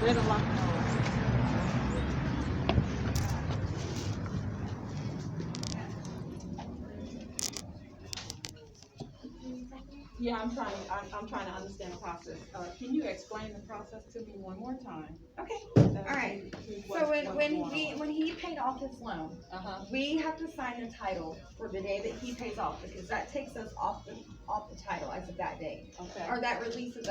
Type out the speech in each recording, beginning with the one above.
Red and lock and roll. Yeah, I'm trying to understand the process. Can you explain the process to me one more time? Okay. All right. So when he paid off his loan, Uh-huh. we have to sign the title for the day that he pays off, because that takes us off the title as of that day. Okay. Or that releases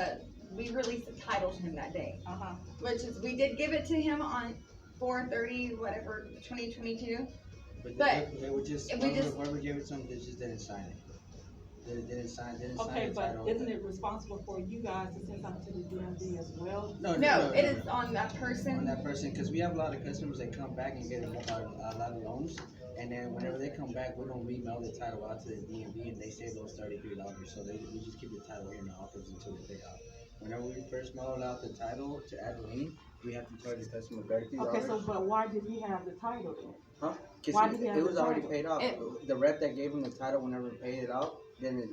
we release the title to him that day. Uh-huh. Which is, we did give it to him on 4/30, whatever, 2022. But they were just, we just- whoever gave it to them, they just didn't sign it. They didn't sign Okay, the but title. isn't it responsible for you guys to send something to the DMV as well? No, it is on that person. On that person, because we have a lot of customers that come back and get a lot of loans, and then whenever they come back, we don't remail the title out to the DMV, and they save those $33. So we just keep the title here in the office until they pay out. Whenever we first mail out the title to add a lien, we have to charge the customer $33. Okay, so but why did he have the title then? Huh? Why did he have It was the already title? paid off. The rep that gave him the title, whenever we paid it out, then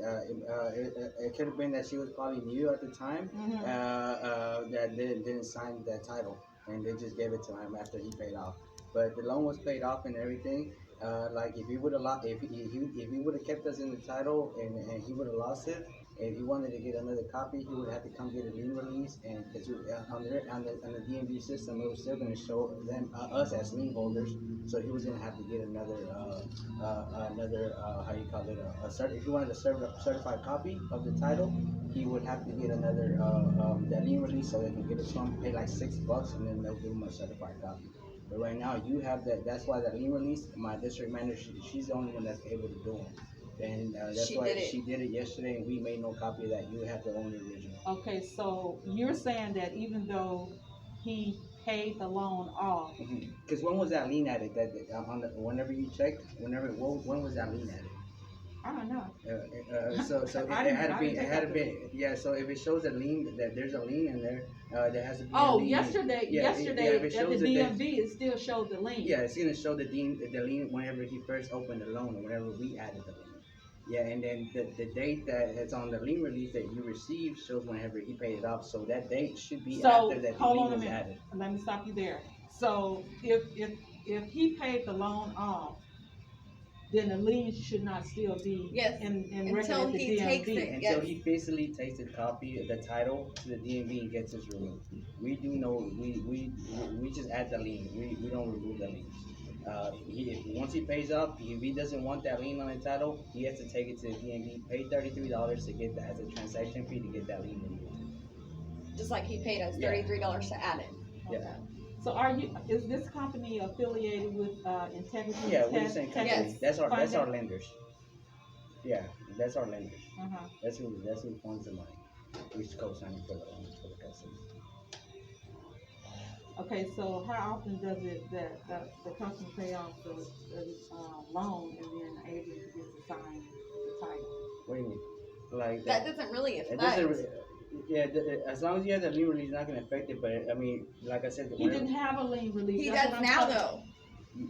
it could have been that she was probably new at the time, that didn't sign that title, and they just gave it to him after he paid off. But the loan was paid off and everything. Like if he would have if he would have kept us in the title, and he would have lost it. If he wanted to get another copy, he would have to come get a lien release, and cause on the DMV system, it was still going to show them us as lien holders. So he was going to have to get another how you call it, if he wanted a certified copy of the title, he would have to get another that lien release, so they can get it to him, pay like $6, and then they'll give him a certified copy. But right now, you have that. That's why that lien release. My district manager, she's the only one that's able to do it. And that's why she did it yesterday, and we made no copy of that. You have to own the original. Okay, so you're saying that even though he paid the loan off. Because when was that lien added? Whenever you checked, when was that lien added? I don't know. So it had to be. Yeah. So if it shows a lien, that there's a lien in there, there has to be. Oh, a lien. yesterday at the DMV, it still showed the lien. Yeah, it's gonna show the lien whenever he first opened the loan, or whenever we added the lien. Yeah, and then the date that it's on the lien release that you received shows whenever he paid it off. So that date should be after that the lien was added. Let me stop you there. So if he paid the loan off, then the lien should not still be in record at the DMV. Until he physically takes a copy of the title to the DMV and gets it removed. We do know we just add the lien. We don't remove the lien. Once he pays off, if he doesn't want that lien on the title, he has to take it to the DMV, pay $33 to get that as a transaction fee to get that lien removed. Just like he paid us $33 to add it. Yeah. Okay. So is this company affiliated with Integrity? Yeah, we're the same company. Yes. That's our lenders. Yeah, that's our lenders. That's who funds the money. We co-sign for the customer. Okay, so how often does it that the customer pay off the loan and then able to get to sign the title? What do you mean? Like that doesn't really affect. As long as you have the lien release, it's not going to affect it. But I mean, like I said, he didn't have a lien release. He does now, though.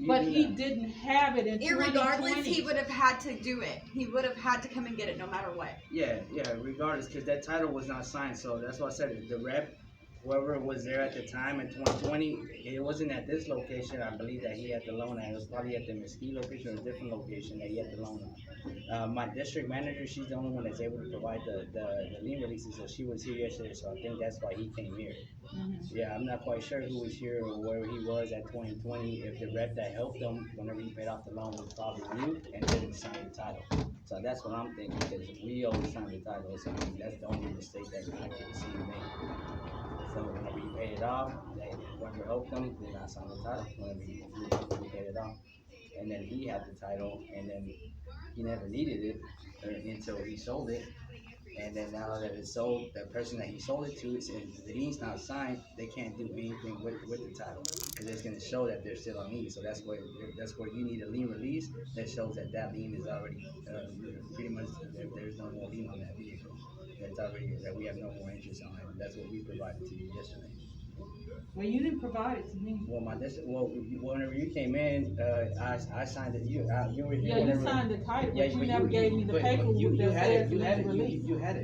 But he didn't have it in 2020. Irregardless, he would have had to do it. He would have had to come and get it no matter what. Yeah, regardless, because that title was not signed. So that's why I said the rep, whoever was there at the time in 2020, it wasn't at this location. I believe that he had the loan at. It was probably at the Mesquite location or a different location that he had the loan on. My district manager, she's the only one that's able to provide the lien releases. So she was here yesterday. So I think that's why he came here. Yeah, I'm not quite sure who was here or where he was at 2020. If the rep that helped him whenever he paid off the loan was probably new and didn't sign the title. So that's what I'm thinking, because we always sign the title. So I mean, that's the only mistake that I can see him make. So whenever you pay it off, whoever helped them did not sign the title. Whenever you paid it off, and then he had the title, and then he never needed it until he sold it. And then now that it's sold, the person that he sold it to, if the lien's not signed, they can't do anything with the title, because it's going to show that they're still on lien. So that's where you need a lien release that shows that lien is already pretty much, there's no more lien on that vehicle. That's already, that we have no more interest on it. That's what we provided to you yesterday. Well, you didn't provide it to me. Whenever you came in, I signed it. You were here. Yeah, you whenever, signed the title, Yeah, but you never gave me the paper you that had says it. You had it. release. You had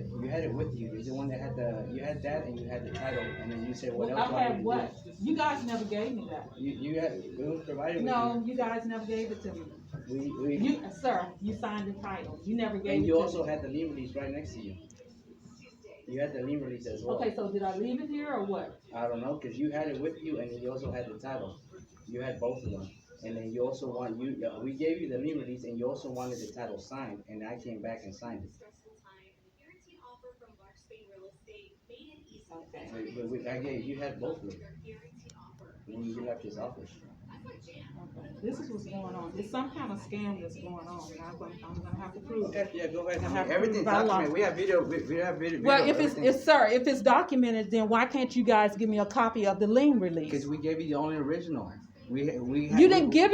it with you. You're the one that had you had that, and you had the title, and then you said what Well, else? I had what? You guys never gave me that. You had it was provided. No, you guys never gave it to me. We Sir, you signed the title. You never gave it to me. and you also had the lien release right next to you. You had the lien release as well. Okay, so did I leave it here or what? I don't know, because you had it with you, and then you also had the title. You had both of them. And then you also we gave you the lien release, and you also wanted the title signed, and I came back and signed it. Okay. You had both of them when you left his office. Okay. This is what's going on. There's some kind of scam that's going on. I'm gonna have to prove it. Okay, yeah, go ahead. I have Everything's by law. documented. We have video. We have video. Well, if it's documented, then why can't you guys give me a copy of the lien release? Because we gave you the only original. You didn't give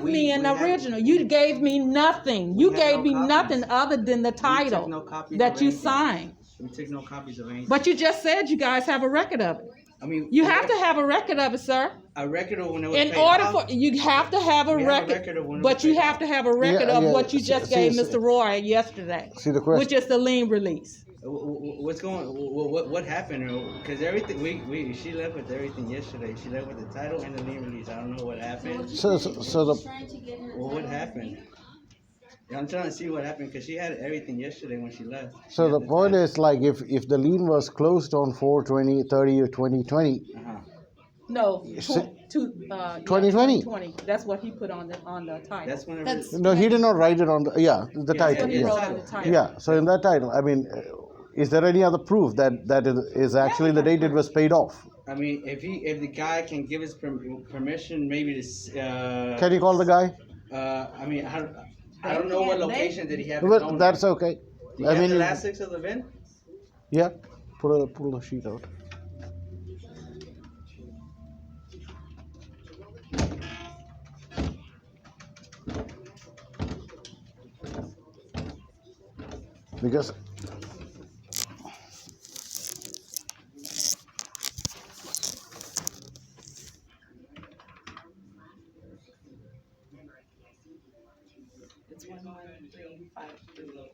me an original. You gave me nothing. You gave me nothing other than the title that you signed. We took no copies of anything. But you just said you guys have a record of it. I mean, You have to have a record of it, sir. a record of when it was In paid order off. for you have to have a We have a record, record of when it but was you paid have off. to have a record Yeah, of yeah. what you just See, gave see. Mr. Roy yesterday, See the question. which is the lien release. What's going? What happened? Because everything she left with everything yesterday. She left with the title and the lien release. I don't know what happened. So the Well, what happened? I'm trying to see what happened because she had everything yesterday when she left. so the point is like if the lien was closed on 4/20/30 or 2020, No, Si- 2020. 2020. That's what he put on the title. That's whenever. That's- no, he did not write it on the Yeah, the That's what title. he Yeah. wrote on the title. Yeah. So in that title, I mean, is there any other proof that it is actually the date it was paid off? I mean, if the guy can give us permission, maybe to. Can you call the guy? I mean, I don't know what location did he have. his Well, own. that's okay. Do you I have mean, the last 6 of the VIN? yeah. Pull the sheet out. Because It's 11353.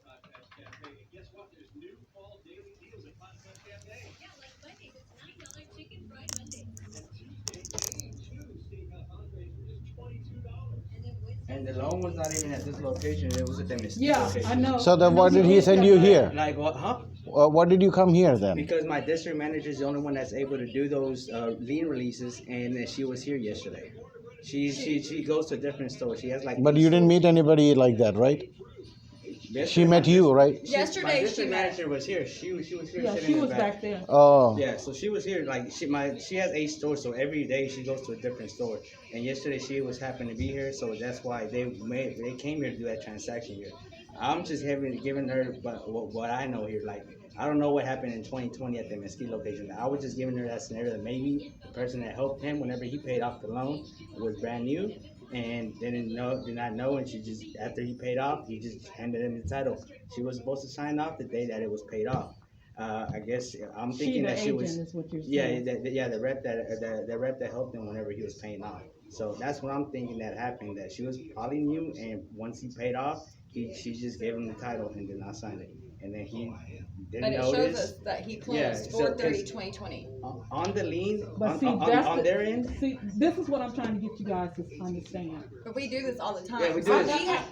And the loan was not even at this location. It was at the Mesquite Yeah, location. I know. so then I know why did he send you here? Like what? Huh? Why did you come here then? Because my district manager is the only one that's able to do those lien releases, and she was here yesterday. She goes to a different store. She has like. But you didn't meet anybody like that, right? She met you, right? My Yesterday she district met. manager was here. She was here. Yeah, sitting she in the was back there. Oh. Yeah, so she was here. Like she has 8 stores, so every day she goes to a different store. And yesterday she was happened to be here, so that's why they came here to do that transaction here. I'm just giving her what I know here. Like I don't know what happened in 2020 at the Mesquite location. I was just giving her that scenario that maybe the person that helped him whenever he paid off the loan was brand new and did not know, and she just after he paid off, he just handed him the title. She was supposed to sign off the day that it was paid off. I guess I'm thinking that she was. Is what you're Yeah, saying. the rep that helped him whenever he was paying off. So that's what I'm thinking that happened. That she was probably new, and once he paid off, she just gave him the title and did not sign it, and then he But didn't it shows notice. us that he Yeah, closed so 4/30/2020. On the lien, But see, that's on their end. See, this is what I'm trying to get you guys to understand. But we do this all the time. Yeah, we do So this. he had-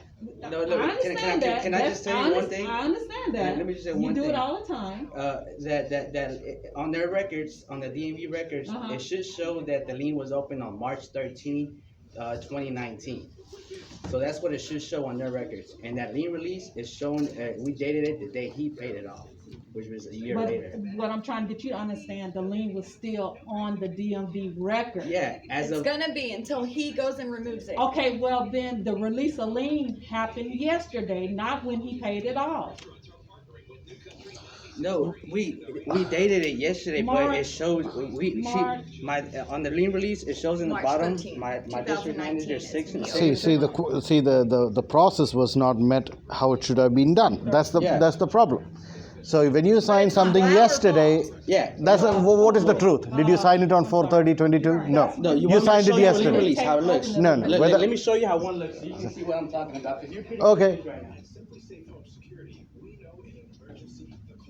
No, look, I understand that. can I just tell you one thing? I understand that. Let me just say You one do thing. it all the time. That on their records, on the DMV records, Uh-huh. it should show that the lien was open on March 13, 2019. So that's what it should show on their records. And that lien release is shown, we dated it the day he paid it off, which was a year But later. what I'm trying to get you to understand, the lien was still on the DMV record. Yeah, as It's of, gonna be until he goes and removes it. Okay, well then the release of lien happened yesterday, not when he paid it off. no, we dated it yesterday, but March- it shows, March- on the lien release, it shows in the March bottom, 13th, my district 2019 manager, is 6 and when 6. See the process was not met how it should have been done. That's the Yeah. that's the problem. So when you signed something yesterday, Yeah. what is the truth? Did you sign it on 4/30/22? No. No, You want me to signed show it you a yesterday. release, how it looks. No, no. Whether- Let me show you how one looks so you can see what I'm talking about. 'cause you're pretty Okay. confused right now.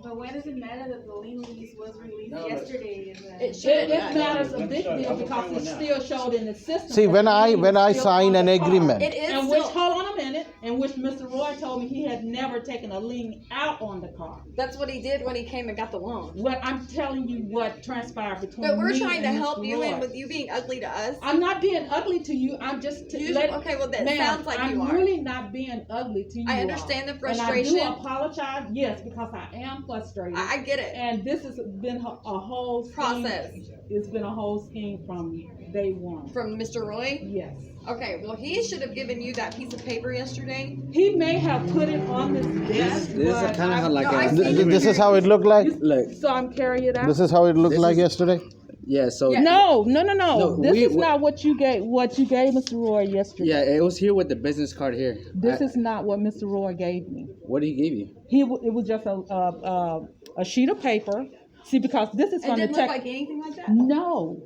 But why does it matter that the lien release was released No, but- yesterday? It matters a big deal because it still showed in the system. See, that when the I lien was still sign on an the car. agreement, It is In which, still, hold on a minute, in which Mr. Roy told me he had never taken a lien out on the car. that's what he did when he came and got the loan. What I'm telling you what transpired between me But we're and trying to Mr. help you Roy. in with you being ugly to us. I'm not being ugly to you. I'm just Okay, well, that Ma'am, sounds like I'm you are. really not being ugly to you. I all. understand the And frustration. I do apologize, yes, because I am frustrated. I get it. And this has been a whole scheme. Process. It's been a whole scheme from day one. From Mr. Roy? Yes. Okay, well, he should have given you that piece of paper yesterday. He may have put it on this desk. This is but kind of I- how like No, I a. see. this is how it looked like. Look, So I'm carrying it out. This is how it looked This like is- yesterday. yeah. So Yeah. No. No, This we- is not what you gave. What you gave Mr. Roy yesterday. yeah, it was here with the business card here. This is not what Mr. Roy gave me. What did he give you? It was just a sheet of paper. See, because this is It from the didn't look tech. like anything like that. No.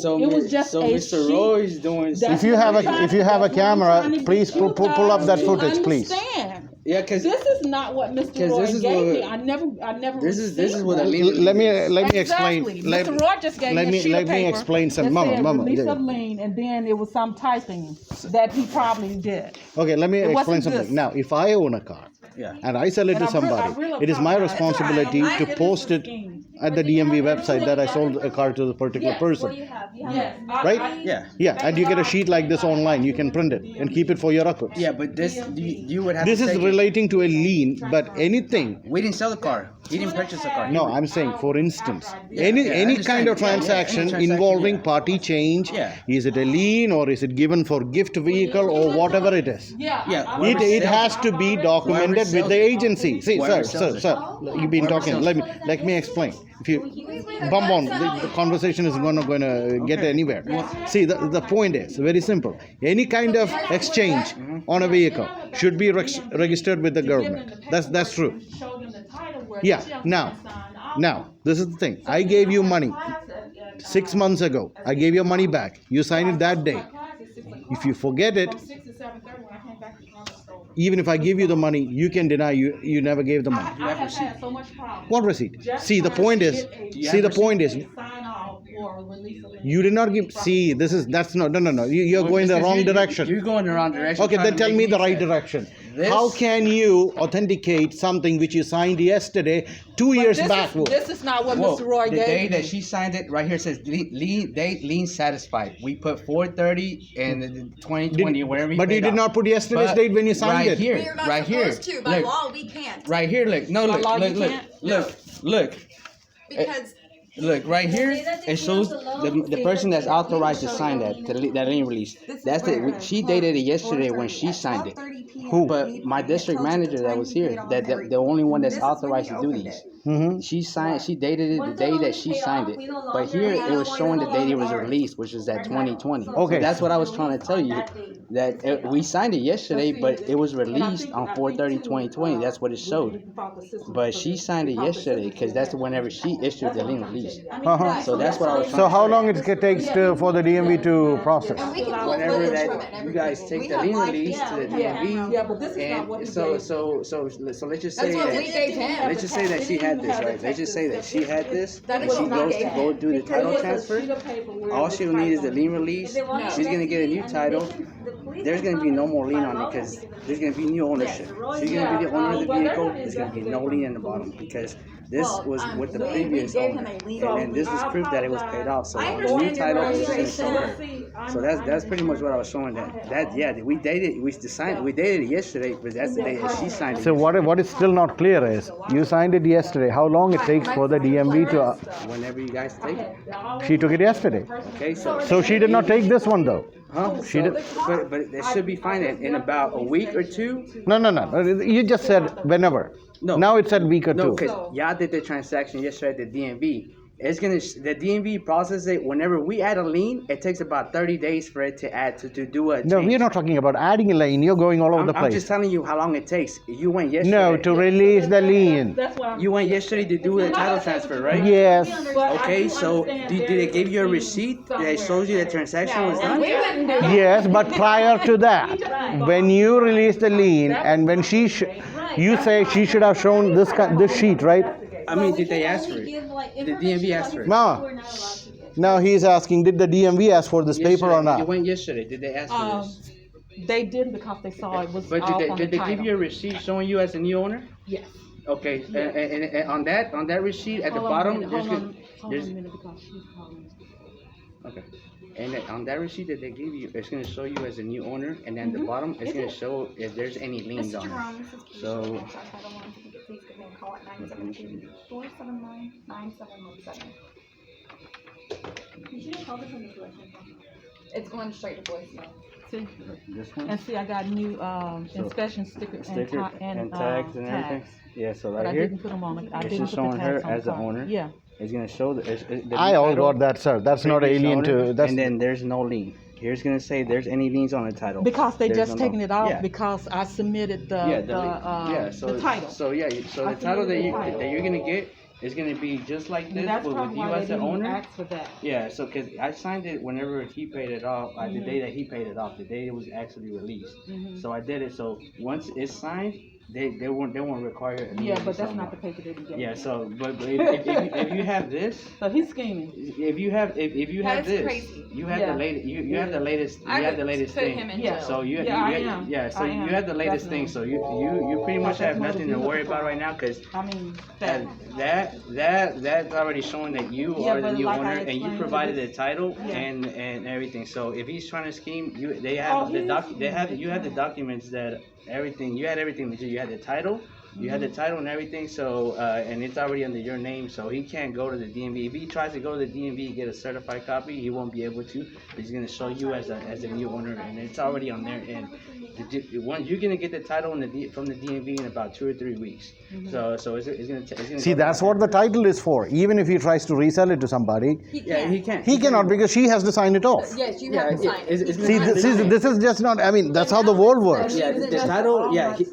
So It was just so a Mr. sheet. Roy's doing. That's If you what have I'm a- trying if to- you have a that's what I'm camera, trying to please get you pull up guys that to footage, please. understand. Yeah, because This is not what Mr. 'Cause Roy this is gave me. what- I never. this is received what a that. lien. Let me Exactly. explain. Mr. Roy just gave let me me a sheet let of me paper explain some. that Mama, said mama. release yeah. of lien, and then it was some typing that he probably did. Okay, let me It explain wasn't something. this. Now, if I own a car Yeah. and I sell it And to I really somebody, it is my apologize. responsibility It's all right. to I get post it at the DMV website that I sold a car to the particular person. Yes. Right? Yeah. Yeah, and you get a sheet like this online. You can print it and keep it for your records. Yeah, but this you would have. This to is take it- relating to a lien, but anything. We didn't sell the car. He didn't purchase the car. No, I'm saying, for instance, Yeah, any yeah, I any kind understand. of Yeah, yeah, any transaction transaction, involving yeah. party change, Yeah. is it a lien or is it given for gift vehicle or whatever it is? Yeah. Yeah, I- whoever It sells has to be documented with sells the it. agency. See, Whoever sir, sells it. you've been Whoever talking. sells Let me explain. If you bump on, the conversation is going to get anywhere. See, the point is very simple. Any kind of exchange on a vehicle should be registered with the government. That's true. Show them the title where Yeah. the gentleman Now, signed off. now, this is the thing. I gave you money 6 months ago. I gave your money back. You signed it that day. If you forget it, From 6 to 7:30 when I came back to the store. even if I give you the money, you can deny you never gave the money. I have had so much problem. What receipt? Just See, the trying to point is, get a- see, the point is, Sign off or release of lien. you did not give. See, that's not. No. You're going the wrong direction. You're going the wrong direction. Okay, trying then to tell make me the right sense. direction. This- How can you authenticate something which you signed yesterday, 2 But years this back? Is, this is not what Whoa, Mr. Roy the gave day me. that she signed it, right here says lien satisfied. We put 4/30 and the 2020, whatever. But you paid did off. not put yesterday's But date when you signed right it. Here, We are not right here, supposed to. By look, law, we can't. right here. Look, no, By look, law, look, you look, can't? look. Because Look right here. It shows the person that's authorized to sign that lien release. That's the. She dated it yesterday when she signed it. Who? But my district manager that was here, that the only one that's authorized to do these. Mm-hmm. She dated it the day that she signed it. But here it was showing the date it was released, which is that 2020. Okay. So that's what I was trying to tell you. That we signed it yesterday, but it was released on 4/30/2020. That's what it showed. But she signed it yesterday because that's whenever she issued the lien release. Uh-huh. So that's what I was trying So to how say. long it takes for the DMV to process? we can pull Whenever footage that from it and you guys everything. take We the have lien live release to the video. DMV, Yeah, but this is not what and he so gave. so let's just say That's what we that. gave him. Let's just say that she had this, right? Let's just say that she had this. That and is she what we goes gave to go him. do the title transfer. All she'll need is the lien release. She's gonna get a new title. There's gonna be no more lien on it because there's gonna be new ownership. She's gonna be the owner of the vehicle. There's gonna be no lien in the bottom because this was with the previous owner, and this was proof that it was paid off. So I the new understand your title is gonna show frustration. her. So that's pretty much what I was showing. That yeah, we dated it yesterday, but that's the day that she signed it. So what is still not clear is, you signed it yesterday. How long it takes for the DMV to? Whenever you guys take it. She took it yesterday. Okay, So she did not take this one though. huh? She did. But it should be fine in about a week or two. No. You just said whenever. No. Now it said week or No, two. because y'all did the transaction yesterday at the DMV. It's gonna the DMV process it whenever we add a lien. It takes about 30 days for it to add to do a change. No, we're not talking about adding a lane. You're going all over the I'm place. just telling you how long it takes. You went yesterday. No, to release the lien. That's why. You went yesterday to do the title transfer, right? Yes. Okay, so did they give you a receipt that shows you the transaction was done? We wouldn't do that. Yes, but prior to that, when you release the lien and when you say she should have shown this sheet, right? I mean, did they ask for it? The DMV asked for it. No. Now he's asking, did the DMV ask for this paper or You not? went yesterday. Did they ask for this? They didn't because they saw it was But off did on they the give title. you a receipt showing you as a new owner? Yes. Okay, and on that receipt at the bottom, Hold on a there's minute because she's calling. okay, and then on that receipt that they give you, it's gonna show you as a new owner, and then the bottom it's gonna show if there's any liens on it. So. Please give me a call at 972-479-9717. You should have called it from the collection. It's going straight to voicemail. See, This one? and see, I got new inspection stickers Sticker and tags and everything. tags. Yeah, so But right I here, didn't put them on. I It's didn't just put the showing her tags on as the the car. owner? Yeah. it's gonna show the I all title, got that, sir. That's not previous alien owner, to. That's and then there's no lien. Here's gonna say if there's any liens on the title. Because they There's just no- taking it off yeah. because I submitted the yeah, the title. So yeah, so I the title submitted the title. that you're gonna get is gonna be just like this, That's but with probably you why as they the didn't owner. ask for that. Yeah, so because I signed it whenever he paid it off, Mm-hmm. the day that he paid it off, the day it was actually released. Mhm. So I did it. So once it's signed, they won't require it. Yeah, but that's so not the paper that he gave. Yeah, me. so but if you have this, So he's scheming. if you have That is this, crazy. you have Yeah. the latest you have the latest I you have the would latest put thing. him in Yeah. jail. So you Yeah, I you am. yeah, so I you am, have the latest thing. So you pretty much That's have motor nothing to vehicle worry about fraud. right now because I mean, that. that's already showing that you Yeah, are the but new like I owner and you explained to provided this- the title Yeah. and everything. So if he's trying to scheme, they Oh, have he is you have the documents that everything you had everything legit. You had the title. You had the title and everything, so and it's already under your name, so he can't go to the DMV. If he tries to go to the DMV and get a certified copy, he won't be able to. He's gonna show you as a new owner, and it's already on their end. You're gonna get the title from the DMV in about 2 or 3 weeks. So it's gonna. See, that's what the title is for. Even if he tries to resell it to somebody, Yeah, he can't. he cannot because she has to sign it off. Yes, you Yeah, have to sign it. it's See, this is just not. I mean, that's how the world works. Yeah, the title. Yeah, he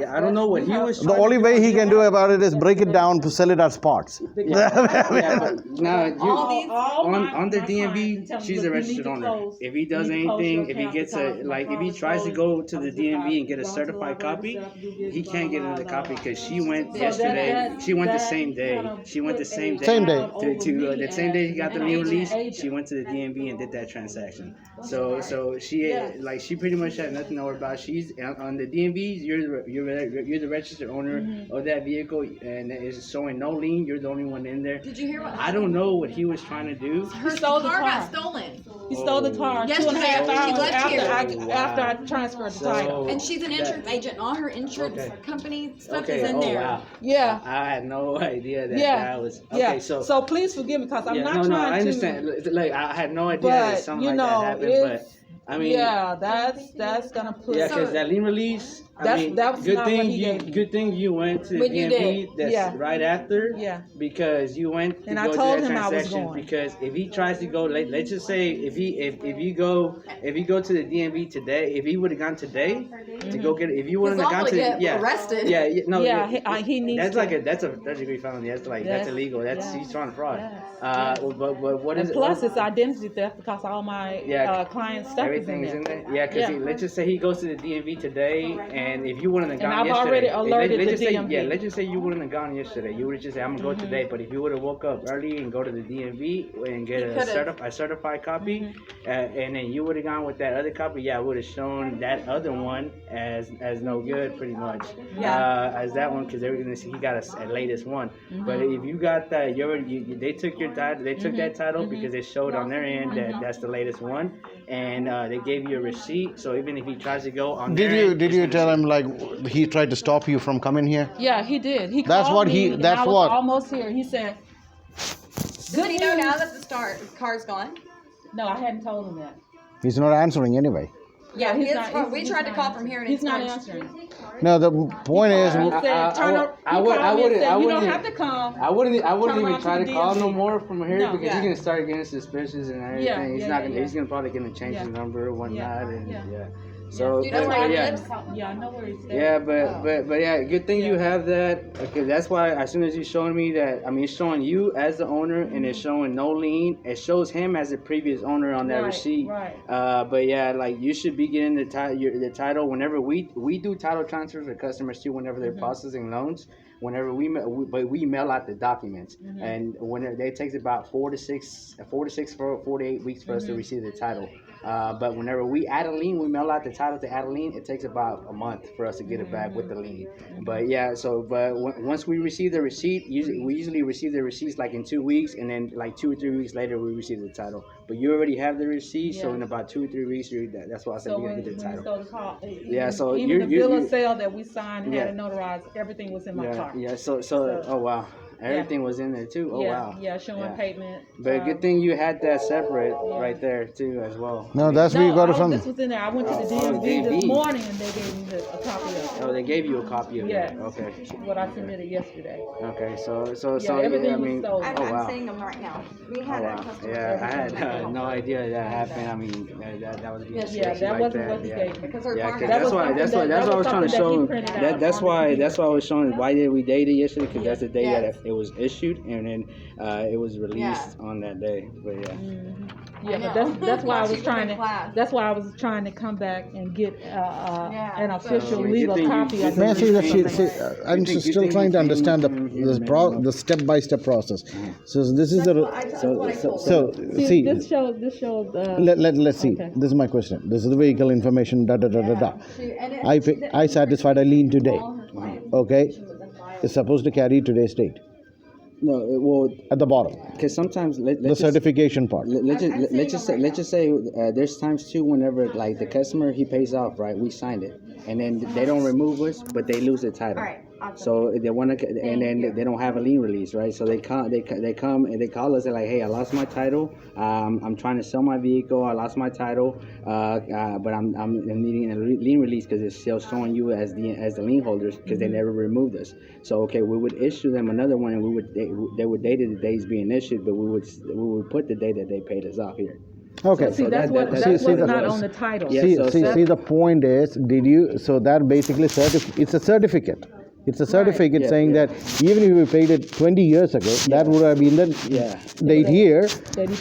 I don't know what he was. The only way he can do about it is break it down to sell it at spots. Yeah, but now All on the DMV, she's a registered owner. If he does anything, if he gets if he tries to go to the DMV and get a certified copy, he can't get another copy because she went yesterday. She went the same day. She went the same day. Same day. To the same day he got the new lease, she went to the DMV and did that transaction. So she pretty much had nothing to worry about. She's on the DMV. You're the registered owner of that vehicle, and it's showing no lien. You're the only one in there. Did you hear what I don't know what he was trying to do. Her stole the car car. got stolen. He stole the car Yesterday 2.5 after she hours left here. after I transferred the title. And she's an insurance agent, and all her insurance Okay. company stuff Okay. is in Oh there. wow. Yeah. I had no idea that Yeah. that was. Okay. Yeah. So. Please forgive me because I'm Yeah, not no, trying I to. understand. Like I had no idea that But something you like know, that happened. But it's I mean, yeah, that's gonna put. yeah, because that lien release. That was good not thing what he you gave me. good thing you went to the When you DMV. That's Yeah. right after. Yeah. Because you went to And I go told to that him I was transaction. going. Because if he tries to go, let's just say if you go to the DMV today, if he would have gone today to go get it, if you wouldn't He's have gone liable to to get arrested. yeah no Yeah, he needs that's to. like that's a third degree felony. That's like that's Yes. illegal. That's Yes. he's trying to fraud. Yes. But what is And it? plus, it's identity theft because all my Yeah. client stuff Everything is is in in there. there. Yeah, because Yeah. let's just say he goes to the DMV today, and if you wouldn't have And gone I've yesterday, already alerted let's the just say, DMV. yeah, let's just say you wouldn't have gone yesterday. You would have just said, I'm gonna go today. But if you would have woke up early and go to the DMV and get a certified copy, and then you would have gone with that other copy, yeah, I would have shown that other one as no good, pretty much. As that one, because they were gonna see he got a latest one. But if you got that, they took your title, they took that title because they showed on their end that that's the latest one, and they gave you a receipt. So even if he tries to go on, Did their you end, did it's you gonna tell show- him like he tried to stop you from coming here? Yeah, he did. He That's called what me, he- and that's I was what- almost here. He said, Does he know now that the car's gone? "No, I hadn't told him that." He's not answering anyway. Yeah, he's he is not- from, we he's tried to not call from here and He's it's not orange. answering. No, the point is, He said, turn ar- he called me and said, you don't have to come. I wouldn't Turn even around try to to the call DMV. no more from here No. because Yeah. he's gonna start getting suspicious and everything. Yeah, he's yeah, not yeah, gonna. yeah. He's gonna probably gonna change Yeah. his number or whatnot, and Yeah. yeah. So Do you know where but he yeah. lives? Yeah, I know where he's staying. Yeah, but yeah, good thing you Yeah. have that. Okay, that's why as soon as you showing me that, I mean, it's showing you as the owner and it's showing no lien. It shows him as the previous owner on that Right, receipt. right. But yeah, like you should be getting the title whenever we do title transfers for customers too. Whenever they're processing loans, whenever we mail out the documents, and when it takes about 4 to 8 weeks for us to receive the title. But whenever we add a lien, we mail out the title to add a lien. It takes about a month for us to get it back with the lien. But yeah, once we receive the receipt, we usually receive the receipts like in 2 weeks, and then like 2 or 3 weeks later we receive the title. But you already have the receipt, so Yeah. in about 2 or 3 weeks, that's why I said So we gotta when, get the when title. so the call, Yeah, so even you're- the bill you- of sale that we signed had Yeah. it notarized, everything was in my car. Yeah. So oh wow, everything was in there too. Oh yeah, wow. yeah, showing Yeah. payment. But good thing you had that separate right there too as well. no, that's where you got it from. This was in there. I went to the DMV this DMV. morning and they gave me a copy of it. Oh, they gave you a copy of Yes. it. Okay. What I submitted yesterday. Okay. So everything I was mean, sold. I'm, oh I'm wow. seeing them right now. We Oh, had a wow. customer. Yeah, I had service no idea that happened. I mean, that was Yes, Yeah, that like wasn't that. what he Yeah. gave me. because our Yeah, car 'cause has- That was that's why something that's why that- that's that what I was was trying to something that he show. printed out That's on the why computer. I was showing why did we date it yesterday? Because that's the day Yes. that it was issued, and then it was released on that day. But yeah. Yeah, I but know. that's why I She was was trying in to. class. That's why I was trying to come back and get an so- official Good legal thing you- copy good of May I the say that receipt. I'm Good still thing trying to you understand came here, man. the step-by-step process. So this is That's the what I told so them. see. This shows. Let's see. Okay. This is my question. This is the vehicle information. Da da da da da. And it- I satisfied a lien today. all her client Okay, information was in file. it's supposed to carry today's date No, well, at the bottom. because sometimes The certification part. let's just say there's times too whenever like the customer he pays off, right? We signed it, and then they don't remove us, but they lose the title. All right, awesome. So they want to, and then they don't have a lien release, right? So they come and they call us. They're like, "Hey, I lost my title. I'm trying to sell my vehicle. I lost my title, but I'm needing a lien release because it's still showing you as the lien holders because they never removed us. So okay, we would issue them another one, and they would date the days being issued, but we would put the day that they paid us off here. Okay. See, that's that- what that- that's see, what's the- not on the title. Yeah, See, so- see, the point is, did you? So that basically it's a certificate. It's a certificate Yeah, saying yeah. that even if you paid it 20 years ago, that would have been the Yeah. date here,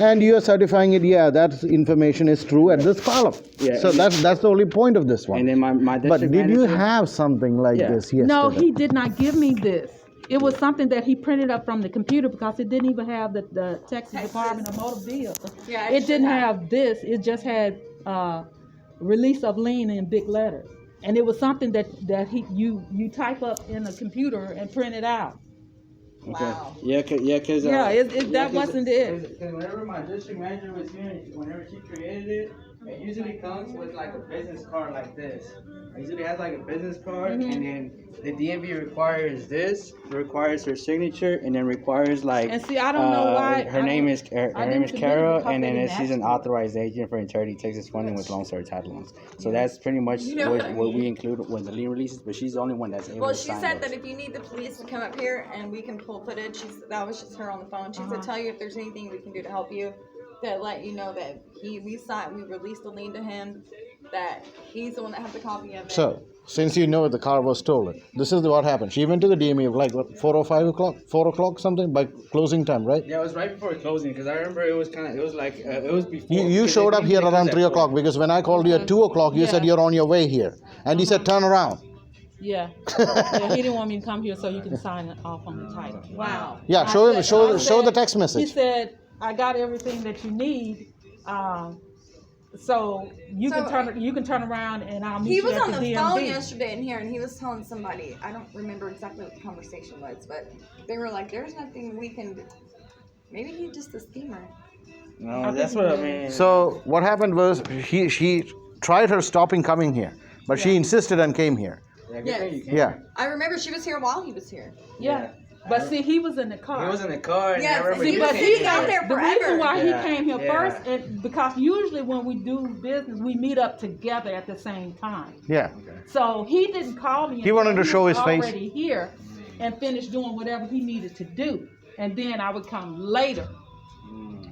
and you are certifying it. Yeah, that information is true at this column. Yeah, So and- that's the only point of this one. And then my But district did you manager- have something like Yeah. this yesterday? No, he did not give me this. It was something that he printed up from the computer because it didn't even have the Texas Department of Motor Vehicles. Yeah, It didn't have this. It just had release of lien in big letters, and it was something that you type up in a computer and print it out. Wow. Yeah, cause That wasn't it. Because whenever my district manager was here, whenever she created it, it usually comes with like a business card like this. It usually has like a business card, Mm-hmm. and then the DMV requires this, requires her signature, and then requires like. And see, I don't know why- Her name is her I name didn't is submit it Kara, because and they then didn't she's an ask me. authorized agent for Eternity Texas Funding with Lone Star Title Loans. So that's pretty much what we include when the lien releases. But she's the only one that's able Well, to she sign said those. that if you need the police to come up here and we can pull footage, that was just her on the phone. She said, tell you if there's anything we can do to help you, to let you know that we released the lien to him, that he's the one that has the copy of it. So, since you know the car was stolen, this is what happened. She went to the DMV of like what, 4 or 5 o'clock, 4 o'clock something by closing time, right? Yeah, it was right before closing because I remember it was like it was before. You showed up here around 3 o'clock because when I called you at 2 o'clock, you said Yeah. you're on your way here, and you said turn around. Yeah. Yeah, he didn't want me to come here so you can sign it off on the title. Wow. Yeah, I show said- I show the said- text He message. said, I got everything that you need. So you So, can turn around and I'll meet He you was at on the the DMV. phone yesterday in here and he was telling somebody, I don't remember exactly what the conversation was, but they were like, there's nothing we can do. Maybe he's just a schemer. No, that's what I mean. So what happened was she tried her stopping coming here, but she insisted and came here. Yeah, good Yes. thing you came. Yeah. I remember she was here while he was here. Yeah. But see, he was in the car. He was in the car. And Yes, I remember he you was- came he in got here. there The reason why Yeah, he came here yeah. first, and because usually when we do business, we meet up together at the same time. Yeah. So he didn't call me. He wanted until to show was his face. Already here, and finish doing whatever he needed to do, and then I would come later.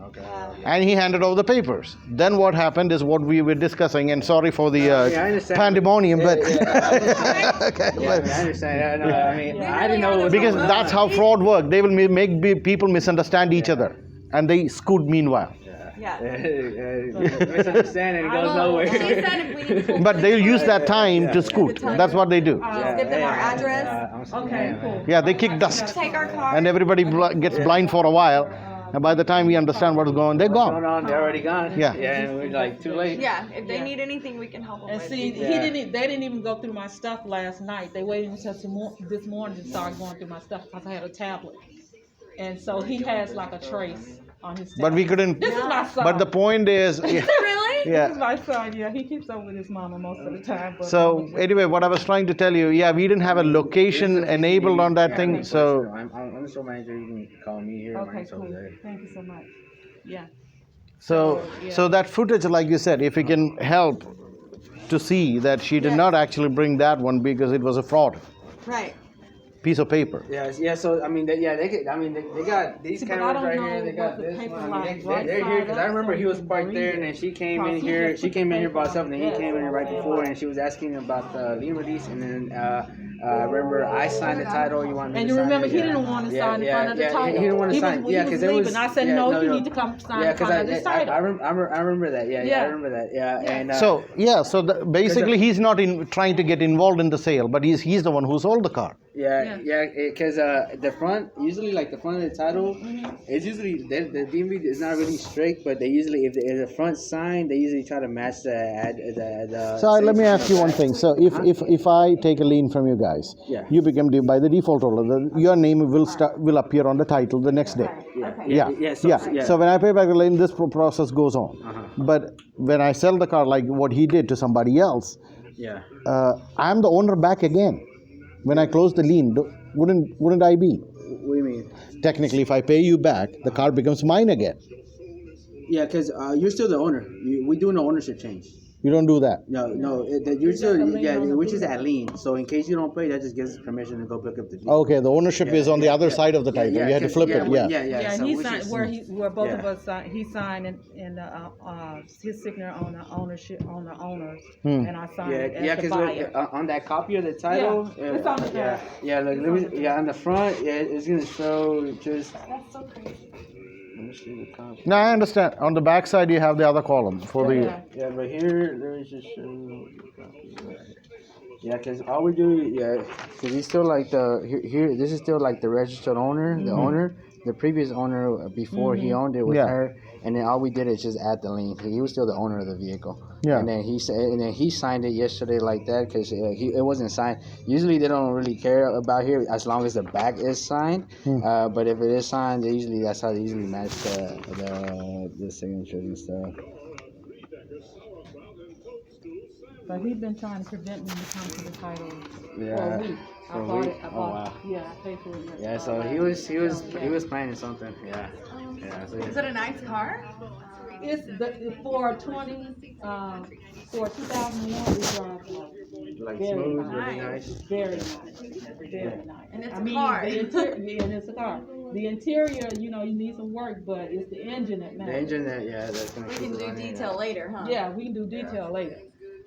Okay. And he handed over the papers. Then what happened is what we were discussing, and sorry for the Yeah, I understand. pandemonium, but Okay, but- I understand. I mean, I didn't know it was because going that's on. how fraud works. They will make people misunderstand each other, and they scoot meanwhile. Yeah. Misunderstanding goes She nowhere. said if we need to But they'll use that time to scoot. That's what they do. give them our address, Okay, cool. Yeah, they kick dust, take our car. and everybody gets blind for a while. And by the time we understand what's going on, they're What's going gone. on? They're already gone. Yeah. Yeah, and we're like too late. Yeah, if they Yeah. need anything, we can help them. And with. see, Yeah. they didn't even go through my stuff last night. They waited until this morning to start going through my stuff because I had a tablet. And so he has like a trace on his tablet. But we couldn't. This is my son. But the point is, Really? This yeah. is my son, yeah. He keeps up with his mama most of the time. But So anyway, what I was trying to tell you, yeah, we didn't have a location enabled on that thing, so I'm the store manager. You can call me here. okay, Mine's over cool. there. Thank you so much. Yeah. so that footage, like you said, if we can help to see that she did not actually bring that one because it was a fraud Right. piece of paper. Yeah. So I mean, they got these See, but I cameras don't right know here. They got what the this paper one. I mean, lies they're right here side because I up, remember so he you was can parked read there, it. and then she came Cause in he here. just She put came the in here paper by on herself, and then he the came in here right desk. before, and she was asking about the lien release, and then I remember I signed the title. You wanted me And to you sign remember it? he Yeah. didn't want to Yeah, sign in front of the yeah, title. He didn't want to He sign. was, Yeah, he because was it was. leaving. I said, yeah, no, you need to come sign Yeah, in front of this title. I remember that. Yeah, Yeah. I remember that. Yeah, and So basically he's not trying to get involved in the sale, but he's the one who sold the car. Yeah, because the front, usually like the front of the title, it's usually the DMV is not really strict, but they usually if the front sign, they usually try to match the. So let me ask you one thing. So if I take a lien from you guys, Yeah. you become by the default holder, your name will appear on the title the next day. Yeah. So when I pay back the lien, this process goes on. But when I sell the car, like what he did to somebody else, Yeah. I'm the owner back again. When I close the lien, wouldn't I be? What do you mean? Technically, if I pay you back, the car becomes mine again. Yeah, because you're still the owner. We doing an ownership change. You don't do that. No, you're still which is at lien. So in case you don't pay, that just gives us permission to go pick up the lien. Okay, the ownership is on the other side of the title. You had to flip it. Yeah. Yeah, so and he which signed is- where both of yeah. us signed. He signed and his signature on the ownership on the owners, Hmm. and I signed Yeah, it as yeah, the because buyer. on that copy of the title, Yeah, it's on the back. yeah, like let me, on the front, it's gonna show just. That's so crazy. Let me see the copy. Now I understand. On the back side, you have the other column for the. Yeah. Yeah, but here, let me just show you the copy. Yeah, because all we do, because he's still like here. This is still like the registered owner, the owner. The previous owner before he owned it was Yeah. her, and then all we did is just add the lien. He was still the owner of the vehicle. Yeah. And then he signed it yesterday like that because it wasn't signed. Usually they don't really care about here as long as the back is signed. But if it is signed, that's how they usually match the signatures and stuff. But he's been trying to prevent me to come to the title for Yeah. a week. I For a bought week? it. I Oh, bought wow. Yeah, I paid for it. Yeah, so he was planning something. Yeah. So Is it a nice car? It's for 2001. We drive like very smooth, nice. really nice. Very nice, very nice. And it's I a mean, car. The interior, and it's a car. The interior, you need some work, but it's the engine that The matters. engine that's gonna We keep can it do running, detail later, huh? Yeah, we can do detail later.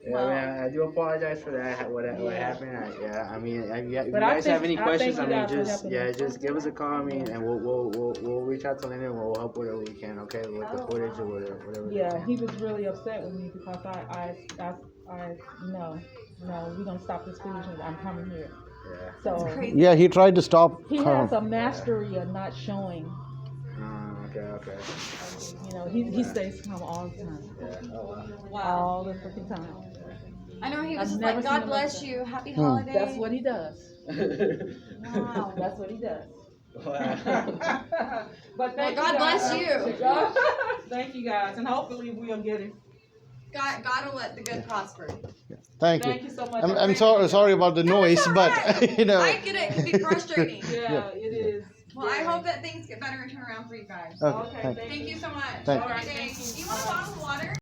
Yeah, I do apologize for that. What happened? I mean, if you But I guys have think- any I questions, think I you mean, guys will help just give us a call, I mean, and we'll reach out to Leonard and we'll help whatever we can, okay, with the footage or whatever. Yeah, he was really upset with me because I no, we're gonna stop this foolishness. I'm coming here. Yeah. So Crazy. Yeah, he tried to stop. he has a mastery of not showing. Okay. He stays calm all the time, Yeah. Oh, wow. Wow. all the freaking time. I know he was I've just never like, seen God him bless like you, happy holidays. That's what he does. Wow. That's what he does. Wow. But thank God you guys. bless you. Thank you guys, and hopefully we'll get him. God will let the good prosper. Thank Thank you. you so much. I'm sorry about the No, it's noise, all but right. you know. I get it. It can be frustrating. Yeah, it is. Well, I hope that things get better and turn around for you guys. Okay, thank you. Thank you so much. Thank All you. right, thanks. Do you want a bottle of water?